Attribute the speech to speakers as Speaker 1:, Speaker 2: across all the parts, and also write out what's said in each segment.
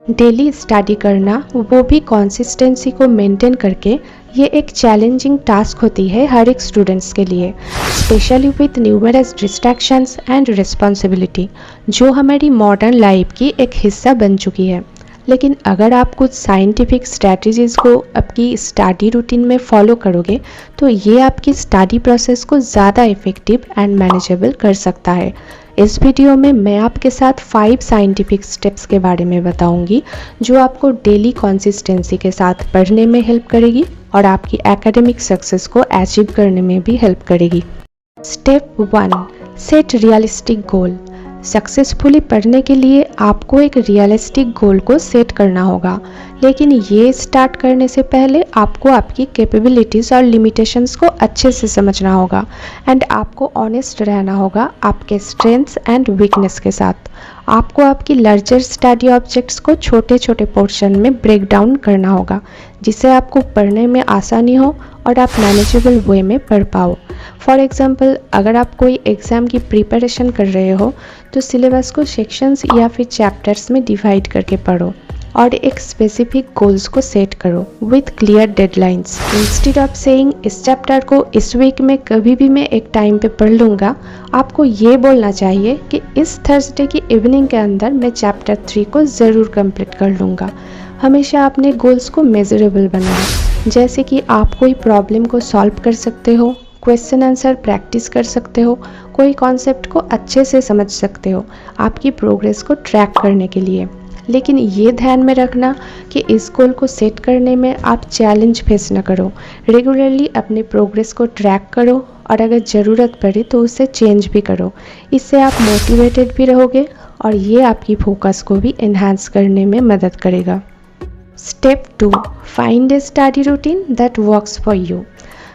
Speaker 1: Daily study करना, वो भी कंसिस्टेंसी को मेंटेन करके, ये एक चैलेंजिंग टास्क होती है हर एक स्टूडेंट्स के लिए, specially with numerous distractions and responsibility जो हमारी मॉडर्न लाइफ की एक हिस्सा बन चुकी है। लेकिन अगर आप कुछ साइंटिफिक स्ट्रैटेजीज़ को आपकी स्टडी रूटीन में फॉलो करोगे तो ये आपकी स्टडी प्रोसेस को ज़्यादा इफ़ेक्टिव एंड मैनेजेबल कर सकता है। इस वीडियो में मैं आपके साथ 5 साइंटिफिक स्टेप्स के बारे में बताऊंगी जो आपको डेली कंसिस्टेंसी के साथ पढ़ने में हेल्प करेगी और आपकी एकेडमिक सक्सेस को अचीव करने में भी हेल्प करेगी। स्टेप 1, सेट रियलिस्टिक गोल। सक्सेसफुली पढ़ने के लिए आपको एक रियलिस्टिक गोल को सेट करना होगा, लेकिन ये स्टार्ट करने से पहले आपको आपकी कैपेबिलिटीज़ और लिमिटेशंस को अच्छे से समझना होगा एंड आपको ऑनेस्ट रहना होगा आपके स्ट्रेंथ्स एंड वीकनेस के साथ। आपको आपकी लार्जर स्टडी ऑब्जेक्ट्स को छोटे छोटे पोर्शन में ब्रेक डाउन करना होगा जिससे आपको पढ़ने में आसानी हो और आप मैनेजेबल वे में पढ़ पाओ। फॉर एग्जांपल, अगर आप कोई एग्ज़ाम की प्रिपरेशन कर रहे हो तो सिलेबस को सेक्शंस या फिर चैप्टर्स में डिवाइड करके पढ़ो और एक स्पेसिफिक गोल्स को सेट करो with clear deadlines. Instead of saying इस चैप्टर को इस वीक में कभी भी मैं एक टाइम पे पढ़ लूँगा, आपको ये बोलना चाहिए कि इस थर्सडे की इवनिंग के अंदर मैं चैप्टर 3 को ज़रूर कंप्लीट कर लूँगा। हमेशा अपने गोल्स को मेजरेबल बनाएं, जैसे कि आप कोई प्रॉब्लम को सॉल्व कर सकते हो, क्वेश्चन आंसर प्रैक्टिस कर सकते हो, कोई कॉन्सेप्ट को अच्छे से समझ सकते हो आपकी प्रोग्रेस को ट्रैक करने के लिए। लेकिन ये ध्यान में रखना कि इस गोल को सेट करने में आप चैलेंज फेस न करो। रेगुलरली अपने प्रोग्रेस को ट्रैक करो और अगर ज़रूरत पड़े तो उसे चेंज भी करो। इससे आप मोटिवेटेड भी रहोगे और ये आपकी फोकस को भी एनहांस करने में मदद करेगा। Step 2, find a study routine that works for you.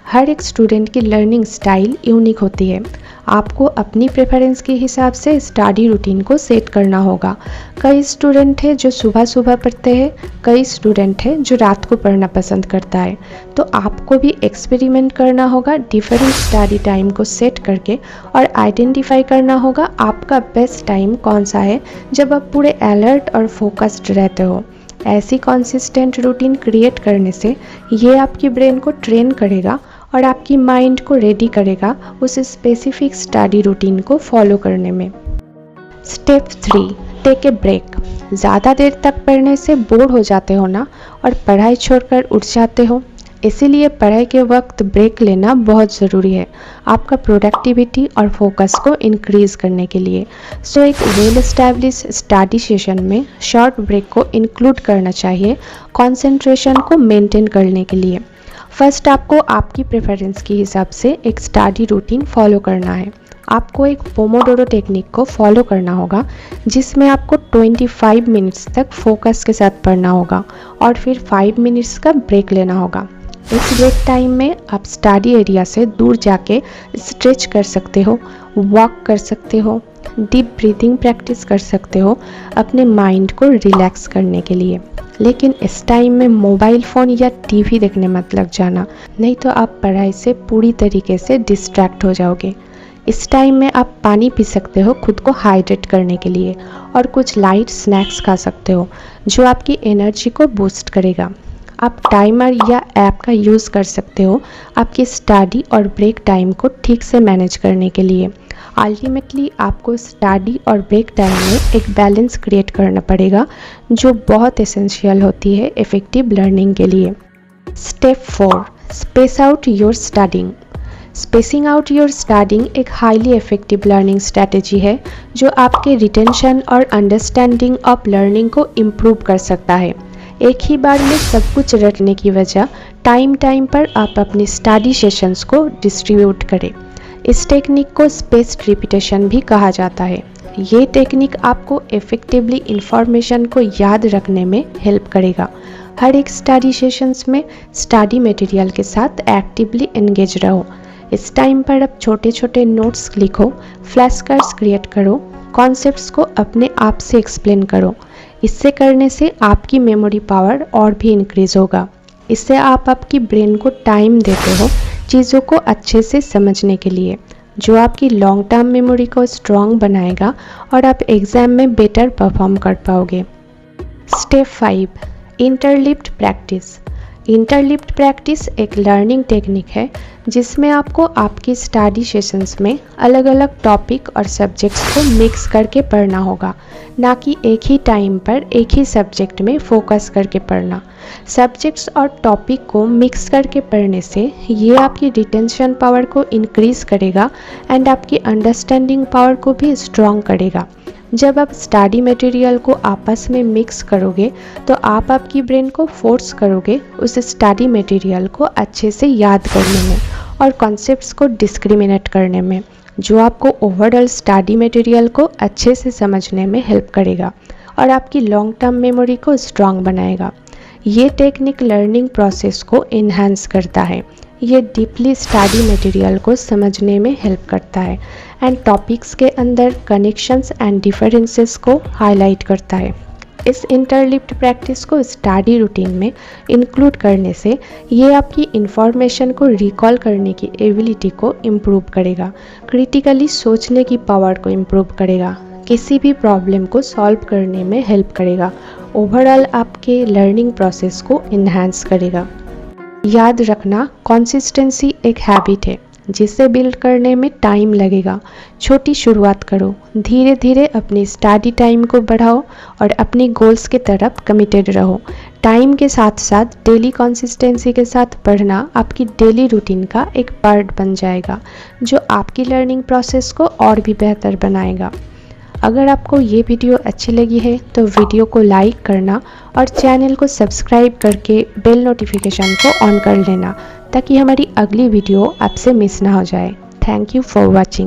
Speaker 1: हर एक स्टूडेंट की लर्निंग स्टाइल यूनिक होती है। आपको अपनी प्रेफरेंस के हिसाब से स्टडी रूटीन को सेट करना होगा। कई स्टूडेंट हैं जो सुबह सुबह पढ़ते हैं, कई स्टूडेंट हैं जो रात को पढ़ना पसंद करता है। तो आपको भी एक्सपेरिमेंट करना होगा डिफरेंट स्टडी टाइम को सेट करके और आइडेंटिफाई करना होगा आपका बेस्ट टाइम कौन सा है जब आप पूरे अलर्ट और फोकस्ड रहते हो। ऐसी कंसिस्टेंट रूटीन क्रिएट करने से ये आपकी ब्रेन को ट्रेन करेगा और आपकी माइंड को रेडी करेगा उस स्पेसिफिक स्टडी रूटीन को फॉलो करने में। Step 3, take a break. ज़्यादा देर तक पढ़ने से बोर हो जाते हो ना और पढ़ाई छोड़कर उठ जाते हो, इसीलिए पढ़ाई के वक्त ब्रेक लेना बहुत ज़रूरी है आपका प्रोडक्टिविटी और फोकस को इंक्रीज़ करने के लिए। सो एक वेल एस्टैब्लिश स्टडी सेशन में शॉर्ट ब्रेक को इंक्लूड करना चाहिए कंसंट्रेशन को मेंटेन करने के लिए। फर्स्ट, आपको आपकी प्रेफरेंस के हिसाब से एक स्टडी रूटीन फॉलो करना है। आपको एक पोमोडोरो टेक्निक को फॉलो करना होगा जिसमें आपको 25 मिनट्स तक फोकस के साथ पढ़ना होगा और फिर 5 मिनट्स का ब्रेक लेना होगा। इस ब्रेक टाइम में आप स्टडी एरिया से दूर जाके स्ट्रेच कर सकते हो, वॉक कर सकते हो, डीप ब्रीथिंग प्रैक्टिस कर सकते हो अपने माइंड को रिलैक्स करने के लिए। लेकिन इस टाइम में मोबाइल फ़ोन या टीवी देखने मत लग जाना, नहीं तो आप पढ़ाई से पूरी तरीके से डिस्ट्रैक्ट हो जाओगे। इस टाइम में आप पानी पी सकते हो खुद को हाइड्रेट करने के लिए और कुछ लाइट स्नैक्स खा सकते हो जो आपकी एनर्जी को बूस्ट करेगा। आप टाइमर या ऐप का यूज़ कर सकते हो आपकी स्टडी और ब्रेक टाइम को ठीक से मैनेज करने के लिए। अल्टीमेटली आपको स्टडी और ब्रेक टाइम में एक बैलेंस क्रिएट करना पड़ेगा जो बहुत एसेंशियल होती है इफ़ेक्टिव लर्निंग के लिए। Step 4, space out your studying. Spacing out your studying एक हाईली इफेक्टिव लर्निंग स्ट्रैटेजी है जो आपके रिटेंशन और अंडरस्टैंडिंग ऑफ लर्निंग को इम्प्रूव कर सकता है। एक ही बार में सब कुछ रटने की वजह टाइम पर आप अपनी स्टडी सेशंस को डिस्ट्रीब्यूट करें। इस टेक्निक को स्पेस्ड रिपीटेशन भी कहा जाता है। ये टेक्निक आपको इफ़ेक्टिवली इंफॉर्मेशन को याद रखने में हेल्प करेगा। हर एक स्टडी सेशंस में स्टडी मटेरियल के साथ एक्टिवली एंगेज रहो। इस टाइम पर आप छोटे छोटे नोट्स लिखो, फ्लैश कार्ड्स क्रिएट करो, कॉन्सेप्ट्स को अपने आप से एक्सप्लेन करो। इससे करने से आपकी मेमोरी पावर और भी इंक्रीज़ होगा। इससे आप आपकी ब्रेन को टाइम देते हो चीज़ों को अच्छे से समझने के लिए, जो आपकी लॉन्ग टर्म मेमोरी को स्ट्रॉन्ग बनाएगा और आप एग्ज़ाम में बेटर परफॉर्म कर पाओगे। Step 5, interleaved practice. Interleaved practice एक लर्निंग टेक्निक है जिसमें आपको आपकी स्टडी सेशंस में अलग अलग टॉपिक और सब्जेक्ट्स को मिक्स करके पढ़ना होगा, ना कि एक ही टाइम पर एक ही सब्जेक्ट में फोकस करके पढ़ना। सब्जेक्ट्स और टॉपिक को मिक्स करके पढ़ने से ये आपकी रिटेंशन पावर को इंक्रीज करेगा एंड आपकी अंडरस्टैंडिंग पावर को भी स्ट्रॉन्ग करेगा। जब आप स्टडी मटेरियल को आपस में मिक्स करोगे तो आप आपकी ब्रेन को फोर्स करोगे उस स्टडी मटेरियल को अच्छे से याद करने में और कॉन्सेप्ट्स को डिस्क्रिमिनेट करने में, जो आपको ओवरऑल स्टडी मटेरियल को अच्छे से समझने में हेल्प करेगा और आपकी लॉन्ग टर्म मेमोरी को स्ट्रॉन्ग बनाएगा। ये टेक्निक लर्निंग प्रोसेस को इन्हांस करता है। ये डीपली स्टडी मटेरियल को समझने में हेल्प करता है एंड टॉपिक्स के अंदर कनेक्शंस एंड डिफरेंसेस को हाईलाइट करता है। इस इंटरलिप्ड प्रैक्टिस को स्टडी रूटीन में इंक्लूड करने से ये आपकी इंफॉर्मेशन को रिकॉल करने की एबिलिटी को इम्प्रूव करेगा, क्रिटिकली सोचने की पावर को इम्प्रूव करेगा, किसी भी प्रॉब्लम को सॉल्व करने में हेल्प करेगा, ओवरऑल आपके लर्निंग प्रोसेस को इन्हांस करेगा। याद रखना, कंसिस्टेंसी एक हैबिट है जिसे बिल्ड करने में टाइम लगेगा। छोटी शुरुआत करो, धीरे धीरे अपनी स्टडी टाइम को बढ़ाओ और अपनी गोल्स की तरफ कमिटेड रहो। टाइम के साथ साथ डेली कंसिस्टेंसी के साथ पढ़ना आपकी डेली रूटीन का एक पार्ट बन जाएगा, जो आपकी लर्निंग प्रोसेस को और भी बेहतर बनाएगा। अगर आपको ये वीडियो अच्छी लगी है तो वीडियो को लाइक करना और चैनल को सब्सक्राइब करके बेल नोटिफिकेशन को ऑन कर लेना ताकि हमारी अगली वीडियो आपसे मिस ना हो जाए। Thank you for watching.